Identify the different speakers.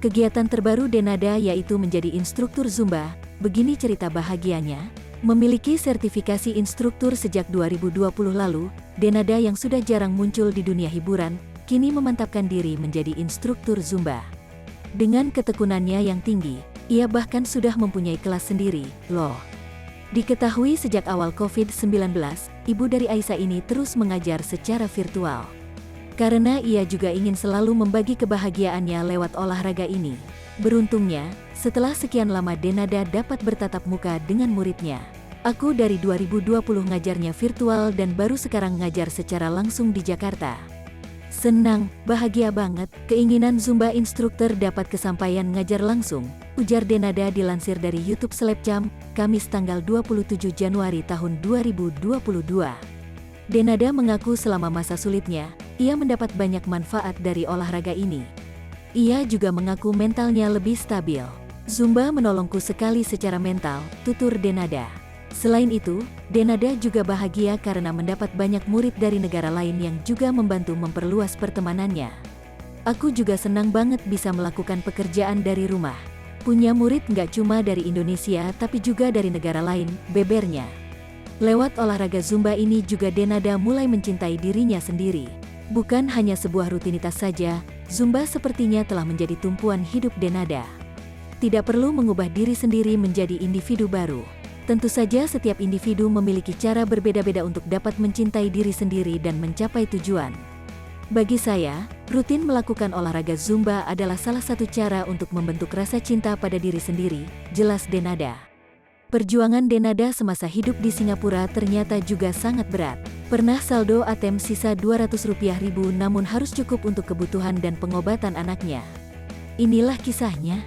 Speaker 1: Kegiatan terbaru Denada yaitu menjadi instruktur Zumba. Begini cerita bahagianya. Memiliki sertifikasi instruktur sejak 2020 lalu, Denada yang sudah jarang muncul di dunia hiburan, kini memantapkan diri menjadi instruktur Zumba. Dengan ketekunannya yang tinggi, ia bahkan sudah mempunyai kelas sendiri, loh. Diketahui sejak awal COVID-19, ibu dari Aisyah ini terus mengajar secara virtual. Karena ia juga ingin selalu membagi kebahagiaannya lewat olahraga ini. Beruntungnya, setelah sekian lama Denada dapat bertatap muka dengan muridnya. Aku dari 2020 ngajarnya virtual dan baru sekarang ngajar secara langsung di Jakarta. Senang, bahagia banget, keinginan Zumba instruktur dapat kesampaian ngajar langsung, ujar Denada dilansir dari YouTube Selebgram, Kamis tanggal 27 Januari tahun 2022. Denada mengaku selama masa sulitnya, ia mendapat banyak manfaat dari olahraga ini. Ia juga mengaku mentalnya lebih stabil. Zumba menolongku sekali secara mental, tutur Denada. Selain itu, Denada juga bahagia karena mendapat banyak murid dari negara lain yang juga membantu memperluas pertemanannya. Aku juga senang banget bisa melakukan pekerjaan dari rumah. Punya murid nggak cuma dari Indonesia tapi juga dari negara lain, bebernya. Lewat olahraga Zumba ini juga Denada mulai mencintai dirinya sendiri. Bukan hanya sebuah rutinitas saja, Zumba sepertinya telah menjadi tumpuan hidup Denada. Tidak perlu mengubah diri sendiri menjadi individu baru. Tentu saja setiap individu memiliki cara berbeda-beda untuk dapat mencintai diri sendiri dan mencapai tujuan. Bagi saya, rutin melakukan olahraga Zumba adalah salah satu cara untuk membentuk rasa cinta pada diri sendiri, jelas Denada. Perjuangan Denada semasa hidup di Singapura ternyata juga sangat berat. Pernah saldo ATM sisa Rp200.000 namun harus cukup untuk kebutuhan dan pengobatan anaknya. Inilah kisahnya.